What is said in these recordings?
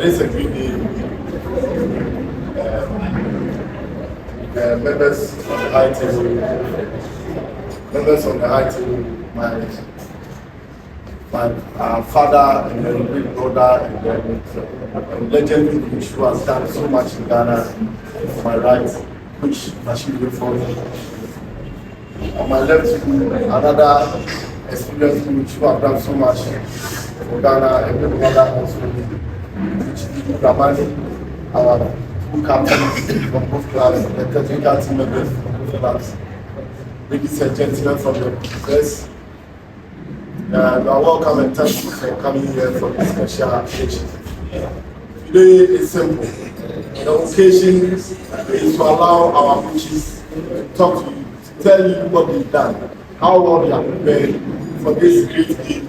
Today's a great day. Members on the high table, my father and then big brother and then legend who has done so much in Ghana. On my right, which Bashir Hayford. On my left, another experienced coach who have done so much for Ghana and big brother also, which Didi Dramani, our two captains from both clubs, the technical team members from both clubs. Ladies and gentlemen from the press, you are welcome and thank you for coming here for this special occasion. Today is simple. The occasion is to allow our coaches to talk to you, to tell you what they've done, how well they are prepared for this great game,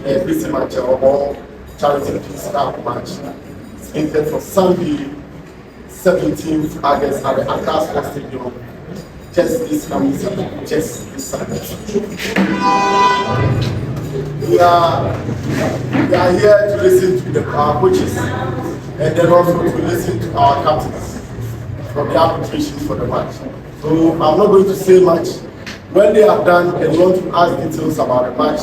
this match or charity peace cup match. It's slated for Sunday, 17th August at the Accra Sports Stadium. Just this coming Sunday, just this Sunday. We are here to listen to our coaches and then also to listen to our captains from the applications for the match. So I'm not going to say much. When they are done and you want to ask details about the match,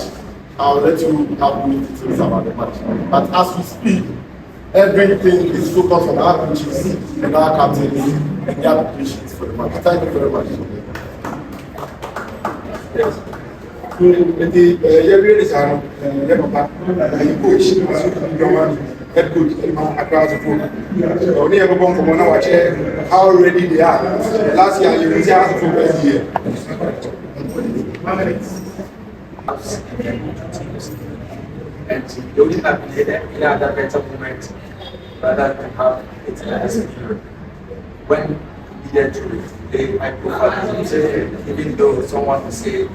I'll let you have more details about the match. But as we speak, everything is focused on our coaches and our captains and the applications for the match. Thank you very much. Yes. The head coach, across the field. Only ever come from one watch how ready they are. Last year, you see how for best year. And you only have played any other better moment rather than have it as a period. When needed to play, I prefer even though someone will say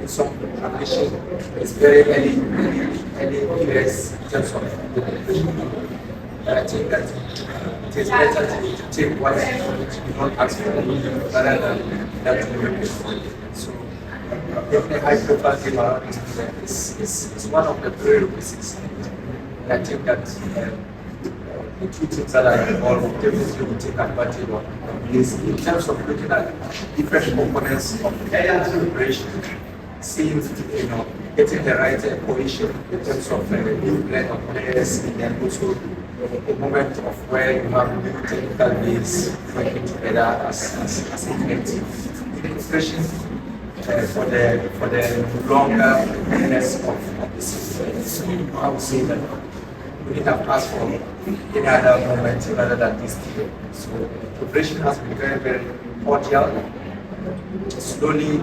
some ambition is very early years in terms of the preparation. And I think that it is better to take what you don't ask for rather than that you make it for you. So definitely I prefer game around is one of the prerequisites. And I think that the two teams that are involved definitely will take advantage of is in terms of looking at different components of the preparation. Seeing, getting the right cohesion in terms of the blend of players, and then also a moment of where you have new technical base working together as a collective. Inspiration for the longer readiness of the season. So I would say that we didn't have asked for any other moment rather than this year. So preparation has been very, very cordial. Slowly,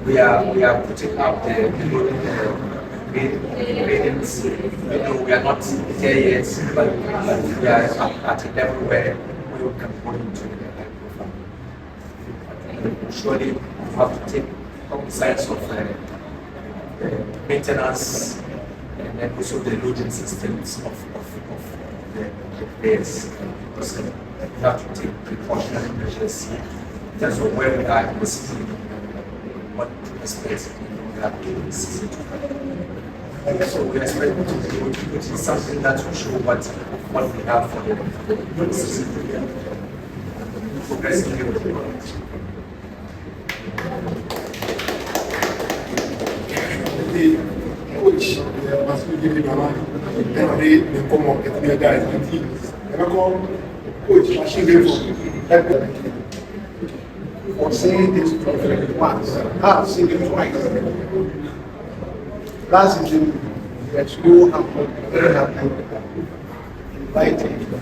we are putting out the ratings. We are not there yet, but we are at a level where we can go into the high profile. Surely, we have to take cognizance of maintenance and then also the loading systems of the players. Because we have to take precautionary measures in terms of where we are in the season. What to expect in the season. So we expect to be able to put in something that will show what we have for the season. Progressively with the product. The coach must be giving the come up with the guys and teams. And I call coach Bashir Hayford. For saying this once, I've seen it twice. Last season, we are so happy, very happy, inviting to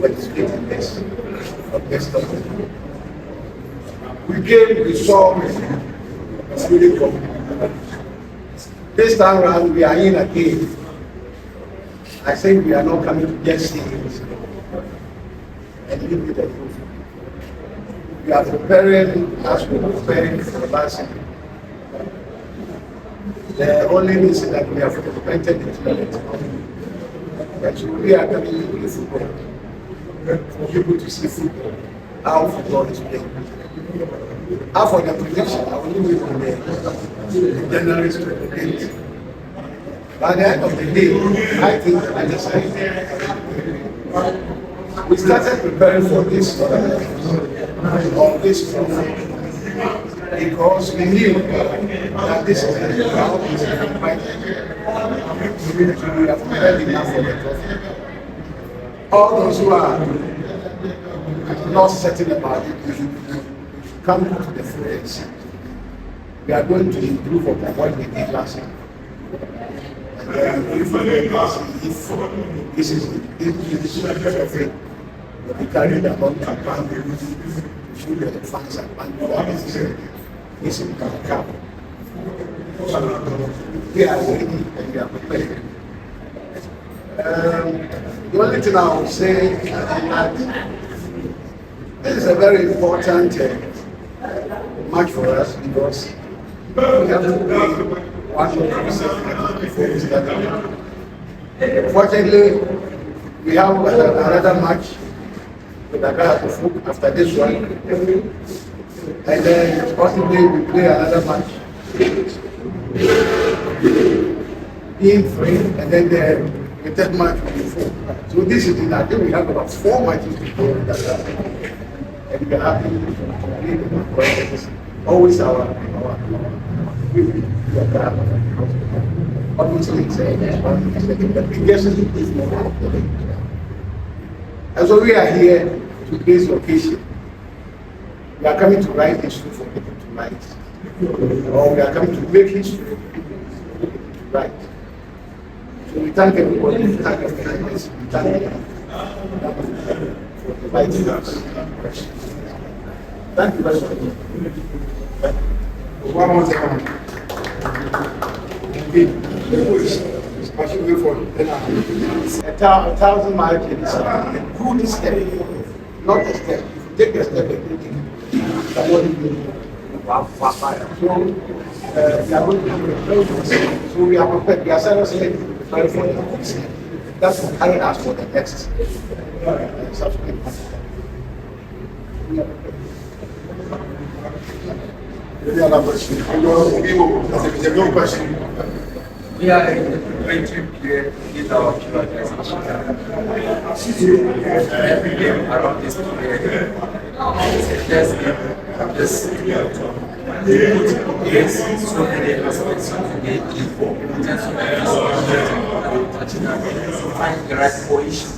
participate in this stuff. We came, we saw, it's really cool. This time around, we are in again. I think we are not coming to just see it and leave it at home. We are preparing as we preparing for the last season. The only reason that we have implemented the tournament that we are coming to play football, for people to see football, how football is played. How for the prediction, I will leave it on the January 28th. By the end of the day, I think I decided we started preparing for this trophy because we knew that this is the ground is invited. We have prepared enough for the trophy. All those who are not certain about it, we should come to the phrase. We are going to improve upon what we did last year. If this is the trophy, we carry the whole campaign, shoot the fans and this is the cup. We are ready and we are prepared. The only thing I would say is that this is a very important match for us because we have to play one more before we start. Fortunately, we have another match with Akara after this one, and then possibly we play another match in 3, and then the third match will be 4. So this is it. I think we have about 4 matches to play with Akara, and we can have to always our obviously it's the biggest is more. And so we are here to this occasion. We are coming to write history for people to write. Or we are coming to make history for people to write. So we thank everybody, we thank everybody, we thank everybody for inviting us. Thank you very much. One more time. A 1,000 miles is a good step, not a step. If you take a step, you take it. So we are going to so we are prepared. We are seriously prepared for the next step. That's what carry us for the next subsequent month. Any other question? No question. We are in the preparatory period with our organization. Every game around this period is a test game. Just put in place so many aspects of the game in terms of find the right cohesion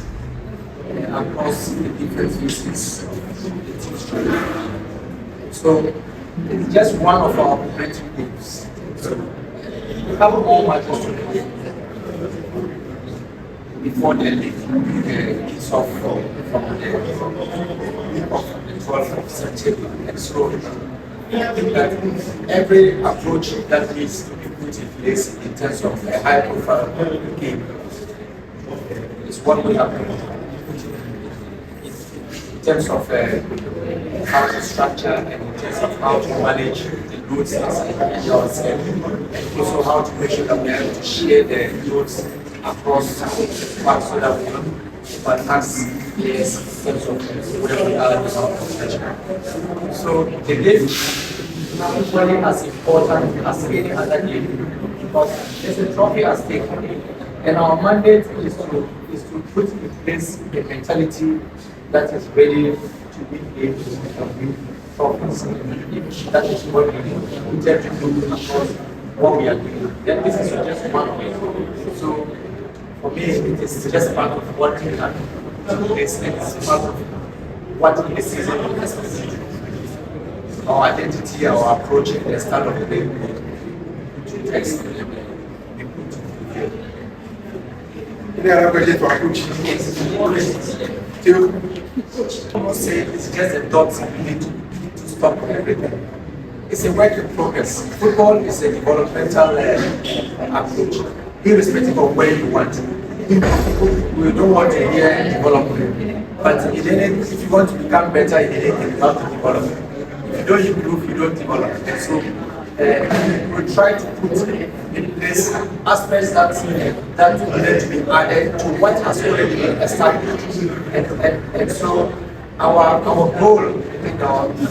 across the different phases. So it's just one of our preparatory games. We have all matches to play before the league kicks off from the 12th of September. And so I think that every approach that needs to be put in place in terms of a high profile game is what we have put in terms of how to structure and in terms of how to manage the loads and also how to make sure that we are able to share the loads across parts so that we don't bypass players in terms of where we are in our profession. So the game is equally as important as any other game because there's a trophy at stake, and our mandate is to put in place a mentality that is ready to win games and win trophies. That is what we intend to do across what we are doing. Then this is just one of it. So for me, it is just part of what we can do this, and it's part of what in the season we expect. Our identity, our approach, and the style of play to text and Any other question for our coach? yes. I must say it's just a dot we need to stop everything. It's a work in progress. Football is a developmental approach, irrespective of where you want. We don't want to hear development, but if you want to become better in anything, you have to develop. If you don't improve, you don't develop. And so we try to put in place aspects that need to be added to what has already been established. And so our goal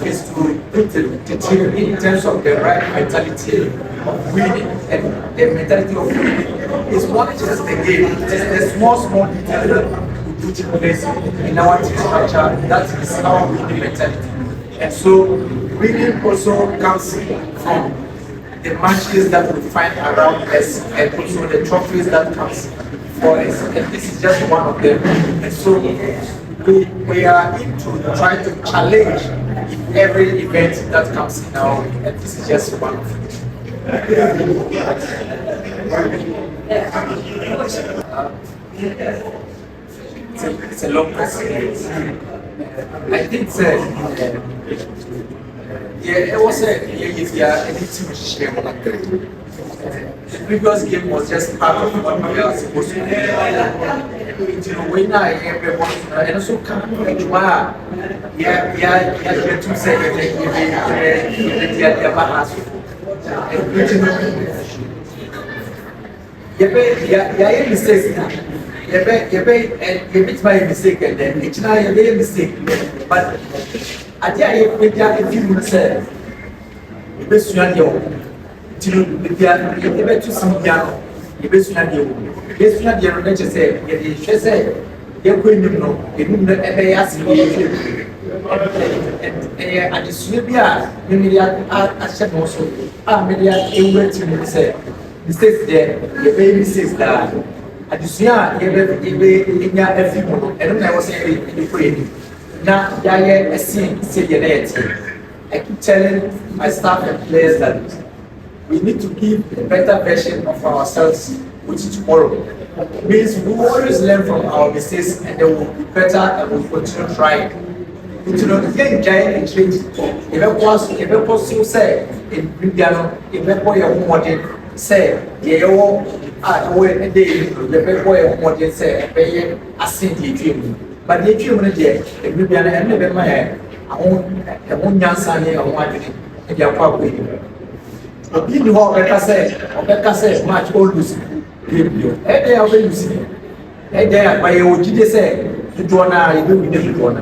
is to put the team in terms of the right mentality of winning, and the mentality of winning it's not just the game, it's the small details that we put in place in our team structure. That is our winning mentality. And so winning also comes from the matches that we find around us and also the trophies that comes for us. And this is just one of them. And so we are into trying to challenge every event that comes in our way. And this is just one of it. It's a long question. I think it was the previous game was just part of what we are supposed to do. You know, when I and also come to say mistakes. You make my mistake and then it's not a mistake. But I tell you, if you say, the best you know, to to some piano, the best you know, best you know, let's say, she said, you're going to know, you know, and ask you. And the Swabia, I said also, media, you say, mistakes there, the baby says that. Adusua ebe nya afimu eno na was say na yaye asin say I keep telling my staff and players that we need to give a better version of ourselves which tomorrow means we will always learn from our mistakes and they will be better and we'll continue trying. You know, the giant change if a possible say in Indiana, if a boy or say a day, the boy what you say, pay a city dream. But the dream of the day, if we are never my head, I won't answer or what if you are probably. You know what Becca says, much old Lucy. A day of Lucy. A day by your GD say, the drawer, you will be the drawer.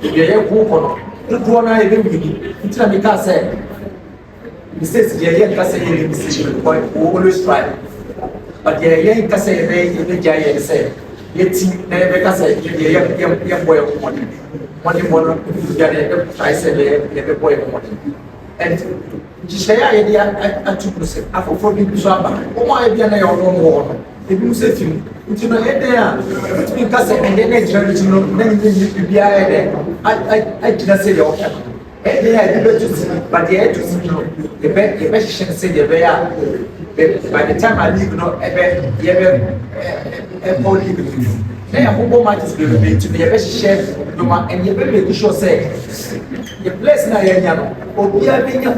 If you are poor, the drawer, you will be. It's a because say, he says, the point, always try. But the young Cassay, the giant say, yet never say, young boy of money. Money more, I said, every boy of money. And she I took to say, I forgot to swap. Oh, my dear, I don't know. If you say to me, you know, there, it's been Cassay and then I try to know, then you be I did not say the option. And they had to see, but they had to see, the best say the bear. By the time I leave, leave with you. Then a football match is going to be a best chef, and you better make sure say, the place now, or we are being a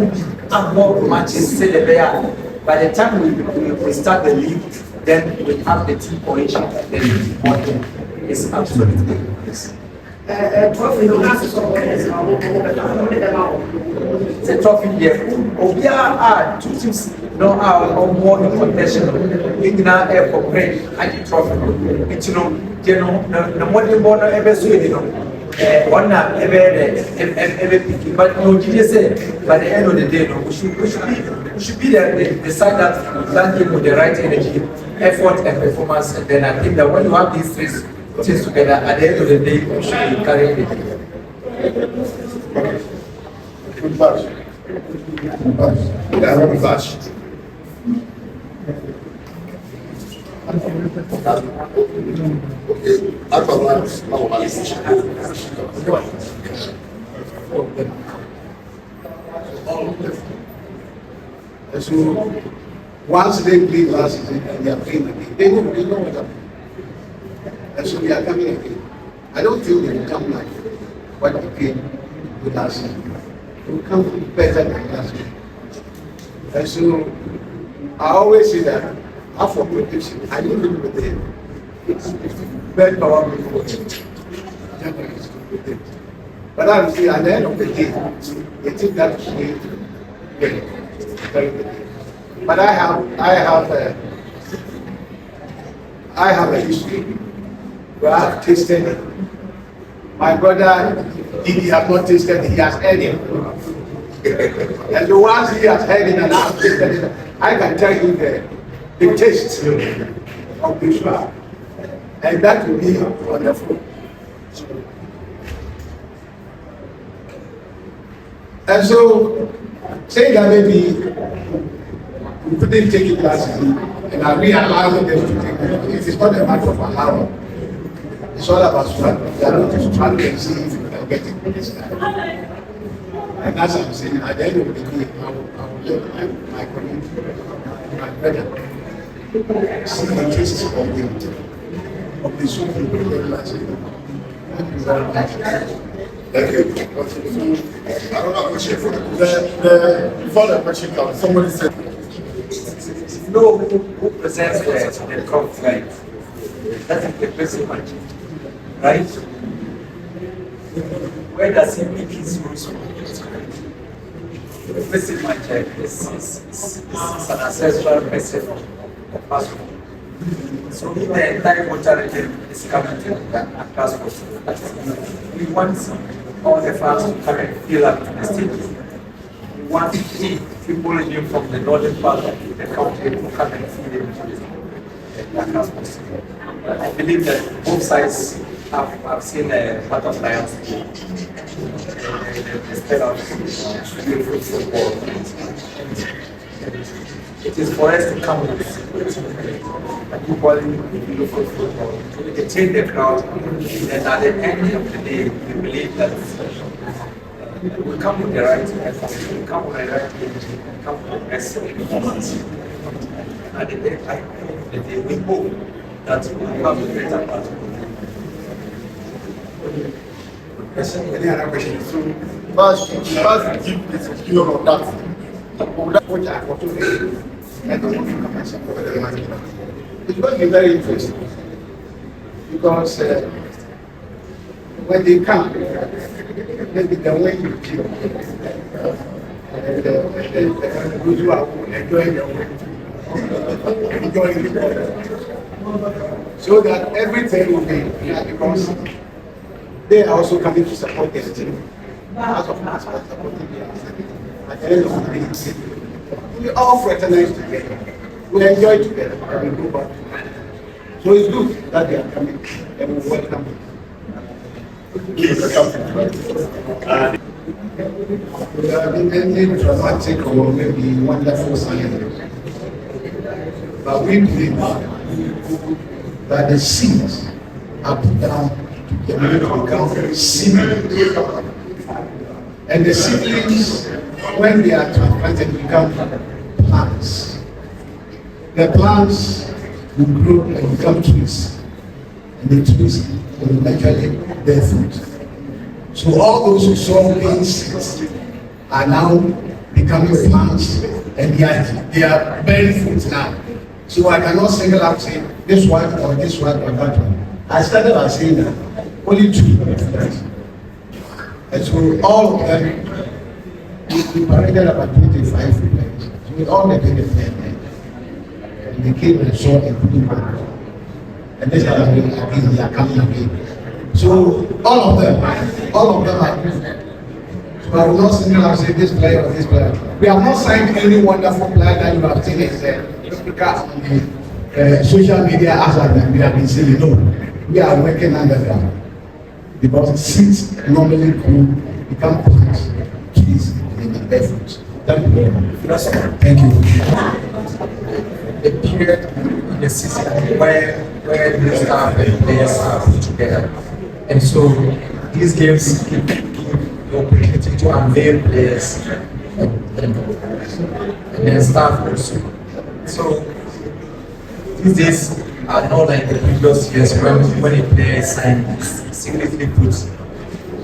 more matches, say the bear. By the time we start the league, then we have the team cohesion, then the is absolutely yes. It's a trophy here. We are two teams no our more in contention. Igna air for great I trophy. It's no the modern born ever so one ever picking. But no say by the end of the day no we should be the side that give with the right energy, effort and performance, and then I think that when you have these three things together, at the end of the day, we should be carrying it. Good batch. Yeah, good batch. So once they played last season and they are playing again, they know what happened. And so we are coming again. I don't think they will come like what we came with last season. They will come better than last year. And so I always say that after protection, I live in with them. It's very powerful for them. But I'm saying at the end of the day, they think that we very good. But I have a history where I have tasted it. My brother Didi has not tasted it, he has heard it. And the ones he has heard it and I have tasted it, I can tell you the taste of the swag. And that will be wonderful. And so, saying that maybe we couldn't take it last season, and I realized them to take it. It is not a matter of allowing. It's all about swag. We are going to try and see if we can get it this time. And as I'm saying, at the end of the day, I will let my colleague, my brother, see the cases of the soup we prepared last year. Thank you very much. Thank you. Another question for before the question comes, somebody said, you know who presents the conflict? That is the basic question, right? Where does he make his rules from? The basic magic is an ancestral message of passport. So if the entire mortality is coming to the passport, we want all the farms to come and fill up to the state. We want people even from the northern part of the country to come and feed them to the passport. I believe that both sides have seen a butterfly on the spell of beautiful football. It is for us to come with equally beautiful football. They take the crowd, and at the end of the day, we believe that we come with the right effort, we come with the right energy, we come with the best performance. And at the end of the day, we hope that we have a better part. any other questions? first give this opinion on that. Which I want to I don't want to come and support the money. It's going to be very interesting because when they come, maybe the way you feel, those who are enjoying the way, enjoying the way, so that everything will be clear because they are also coming to support their team. As of us, supporting their team. At the end of the day, we all fraternize together. We enjoy together and we go back together. So it's good that they are coming and we welcome them. We have been ending dramatic or maybe wonderful science. But we believe that the seeds are put down to become seedlings. And the seedlings, when they are transplanted, become plants. The plants will grow and become trees. And the trees will eventually bear fruit. So all those who saw green seeds are now becoming plants and they are bearing fruit now. So I cannot single out say this one or that one. I started by saying that only two are that. And so all of them, we paraded about 25 remains. So we all made it there. And they came and saw a good work. And this time again, they are coming again. So all of them are good. So I will not single out say this player or this player. We have not signed any wonderful player that you have seen social media as we have been saying. No, we are working underground. Because seeds normally become plants, trees, and they bear fruit. Thank you very much. Thank you. The period in the season where the staff and players are put together. And so these games give the opportunity to unveil players and their staff also. So these days are not like the previous years when a player is signed, significantly put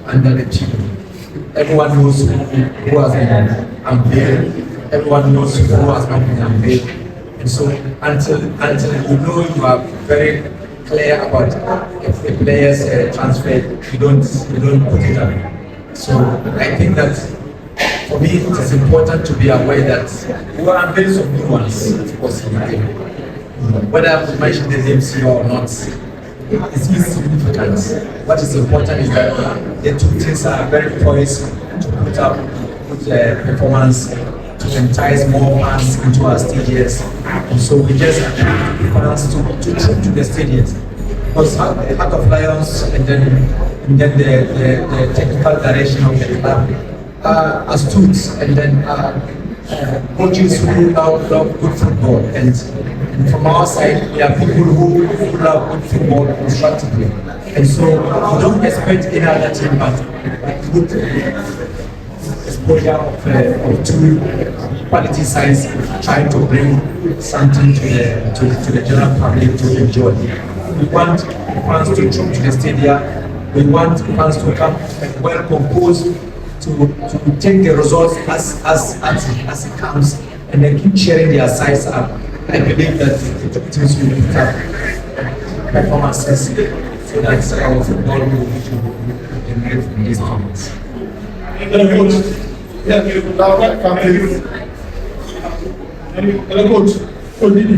under the team. Everyone knows who has been unveiled. Everyone knows who has not been unveiled. And so until you know you are very clear about if the player's transfer, you don't put it up. So I think that for me it is important to be aware that we are unveiling some new ones, of course, in the game. Whether I mention the names here or not, it's insignificant. What is important is that the two teams are very poised to put up good performance to entice more fans into our stadiums. And so we just fans to the stadiums. Because Heart of Lions and then the technical direction of the club are astute, and then coaches who love good football. And from our side, we are people who love good football constructively. And so we don't expect any other team but good exposure of two quality sides trying to bring something to the general public to enjoy. We want fans to come to the stadium. We want fans to come well composed to take the results as it comes, and then keep cheering their sides up. I believe that the teams will pick up performances so that our football will generate from these moments. Hello, coach. So, Didi,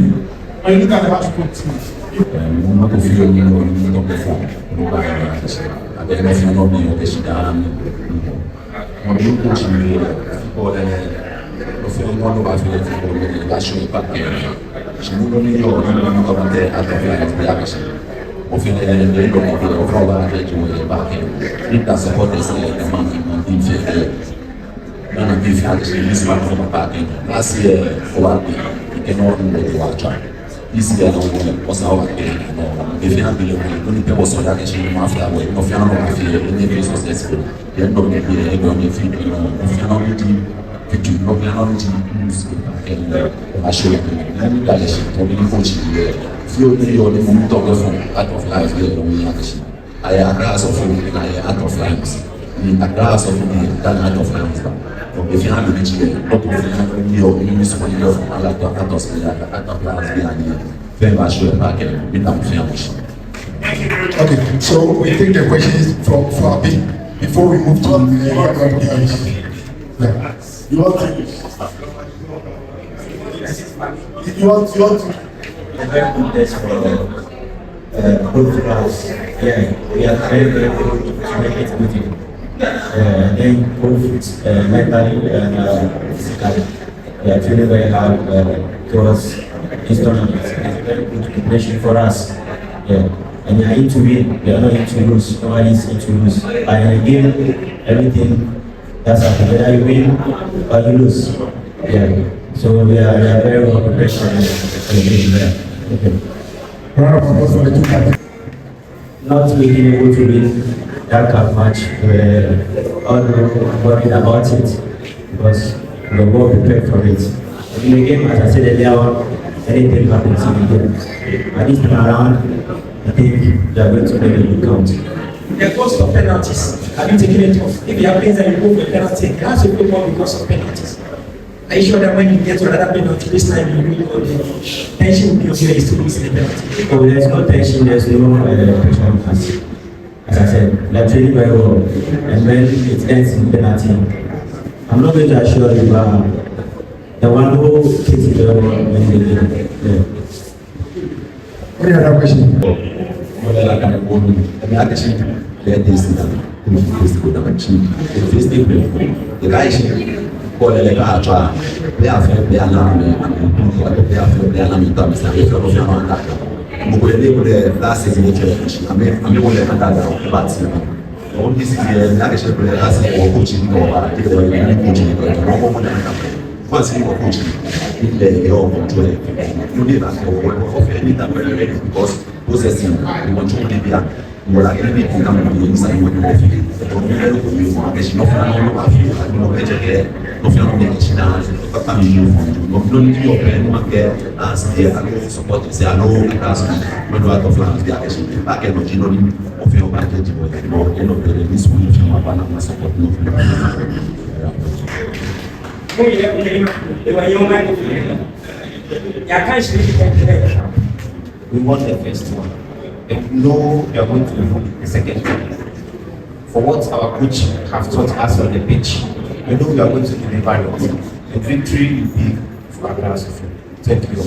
when you look at the match teams, not to feel not perform. I don't know if you know me or this on the coach for the feeling one of our feelings for the last back she moved on your there at the action of the end of our back in that support is the man in field. None of these actually this one from the back last year for we cannot do our job. This year was our if you have been only people so that actually after we no fiano no feel any very successful. They end up being a good if you fiano to no fiano and I show you that is to be coaching. Feel the moment of the art of life here on action. I am grass of art of lives. A grass of that art of lives. If you have a vigil, not to your municipal year from Alata, at of last year, very much sure back and without finish. Okay, so we take the questions from Fabi before we move to the You want to a very good test for both class. Yeah, we are very good to make it good. Then both mentally and physically. We are feeling very hard towards this tournament. It's very good preparation for us. Yeah. And we are in to win, we are not in to lose. Nobody is in to lose. And in the game, everything that's happening. Whether you win or you lose. Yeah. So we are very well prepared for the game there. Not being able to win that cup match, all worried about it because we were well prepared for it. In the game, as I said earlier on, anything happens in the game. At this time around, I think they are going to make a good count. The cost of penalties, have you taken it off? If you have players that you go for a penalty, you have to pay more because of penalties. Are you sure that when you get to another penalty, this time you will know the tension will be okay, you still lose the penalty? Oh, there's no tension, there's no pressure on us. As I said, they're training very well, and when it ends in penalty, I'm not going to assure you, the one who takes it very well when they do. Any other question? Well, I can go and actually let this the guy call the car, they are fair, they are not, they are not, the last season I mean, but all this year, actually, last year, coaching or coaching, once you coaching, they all control it. You need that because possessing, you want to be there. You are going to be inside when you are feeling. There's no family, no better, no family, but I mean, no need your pen, one there, as they are support, say, I know, when you are of land, they are actually back and not of your budget, or end of the release, when you are Panama support. We want the first one. And we know we are going to win the second one. For what our coach have taught us on the pitch, we know we are going to deliver it. The victory will be for our class. Thank you.